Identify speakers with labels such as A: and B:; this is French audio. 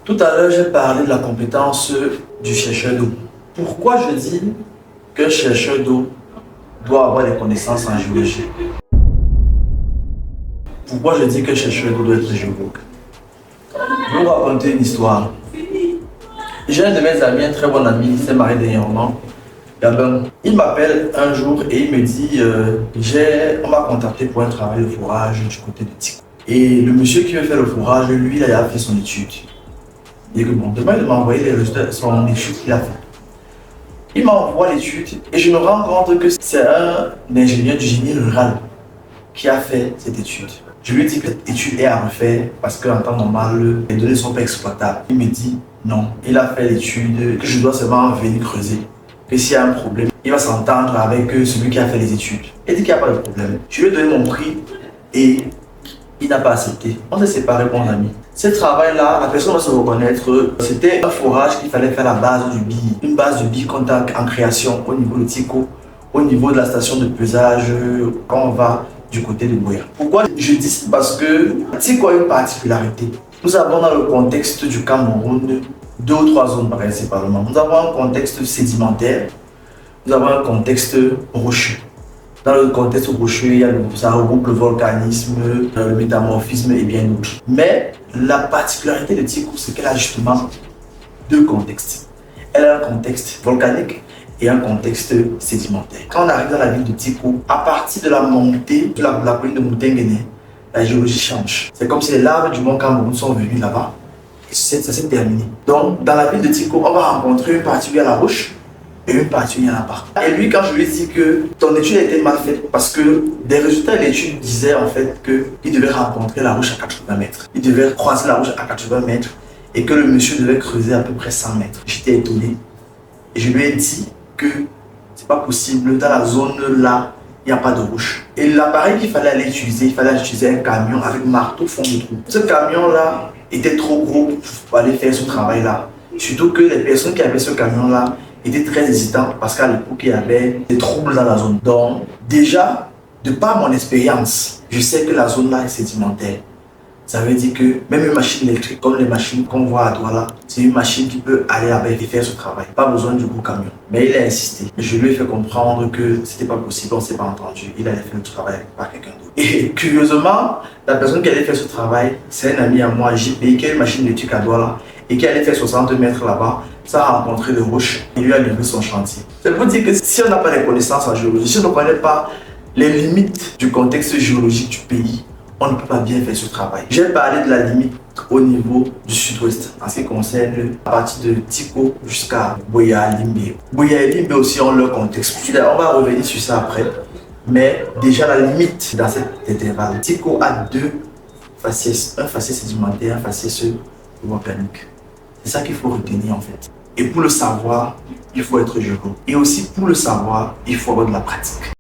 A: Tout à l'heure, j'ai parlé de la compétence du chercheur d'eau. Pourquoi je dis qu'un chercheur d'eau doit avoir des connaissances en géologie? Pourquoi je dis qu'un chercheur d'eau doit être géologue? Je vais vous raconter une histoire. J'ai un de mes amis, un très bon ami, il s'est marié dernièrement. Gabin. Il m'appelle un jour et il me dit on m'a contacté pour un travail de fourrage du côté de Tico. Et le monsieur qui veut faire le fourrage, lui, il a fait son étude. Il dit que bon, demain, il m'a envoyé les résultats de son étude qu'il a fait. Il m'envoie l'étude et je me rends compte que c'est un ingénieur du génie rural qui a fait cette étude. Je lui dis que cette étude est à refaire parce qu'en temps normal, les données ne sont pas exploitables. Il me dit non, il a fait l'étude, que je dois seulement venir creuser. Que s'il y a un problème, il va s'entendre avec celui qui a fait les études. Il dit qu'il n'y a pas de problème. Je lui ai donné mon prix et il n'a pas accepté. On s'est séparés, bons amis. Ce travail-là, la personne va se reconnaître. C'était un forage qu'il fallait faire à la base du billes. Une base de billes qu'on a en création au niveau de Tico, au niveau de la station de pesage, quand on va du côté de Boya. Pourquoi je dis ça? Parce que Tico a une particularité. Nous avons dans le contexte du Cameroun 2 ou 3 zones principalement. Nous avons un contexte sédimentaire, nous avons un contexte rocheux. Dans le contexte rocheux, ça regroupe le volcanisme, le métamorphisme et bien d'autres. Mais la particularité de Tico, c'est qu'elle a justement 2 contextes. Elle a un contexte volcanique et un contexte sédimentaire. Quand on arrive dans la ville de Tico, à partir de la montée de la colline de Moutenguene, la géologie change. C'est comme si les laves du mont Cameroun sont venues là-bas. Ça s'est terminé. Donc, dans la ville de Tico, on va rencontrer une partie à la roche et une partie à la part. Et lui, quand je lui ai dit que ton étude a été mal faite, parce que des résultats de l'étude disaient en fait qu'il devait rencontrer la roche à 80 mètres. Il devait croiser la roche à 80 mètres et que le monsieur devait creuser à peu près 100 mètres. J'étais étonné. Et je lui ai dit que c'est pas possible, dans la zone là, il n'y a pas de roche. Et l'appareil qu'il fallait aller utiliser, il fallait utiliser un camion avec marteau fond de trou. Ce camion-là était trop gros pour aller faire ce travail-là. Surtout que les personnes qui avaient ce camion-là étaient très hésitantes parce qu'à l'époque, il y avait des troubles dans la zone. Donc, déjà, de par mon expérience, je sais que la zone-là est sédimentaire. Ça veut dire que même une machine électrique, comme les machines qu'on voit à Douala, c'est une machine qui peut aller avec et faire ce travail. Pas besoin du gros camion. Mais il a insisté. Je lui ai fait comprendre que c'était pas possible, on ne s'est pas entendu. Il allait faire le travail par quelqu'un d'autre. Et curieusement, la personne qui allait faire ce travail, c'est un ami à moi, JP, qui a une machine électrique à Douala et qui allait faire 60 mètres là-bas. Ça a rencontré des roches et lui a livré son chantier. C'est pour dire que si on n'a pas les connaissances en géologie, si on ne connaît pas les limites du contexte géologique du pays, on ne peut pas bien faire ce travail. J'ai parlé de la limite au niveau du sud-ouest, en ce qui concerne à partir de Tico jusqu'à Boya, Limbe. Boya et Limbe aussi ont leur contexte. On va revenir sur ça après. Mais déjà la limite dans cet intervalle, Tico a 2 faciès, un faciès sédimentaire, un faciès volcanique. C'est ça qu'il faut retenir en fait. Et pour le savoir, il faut être géologue. Et aussi pour le savoir, il faut avoir de la pratique.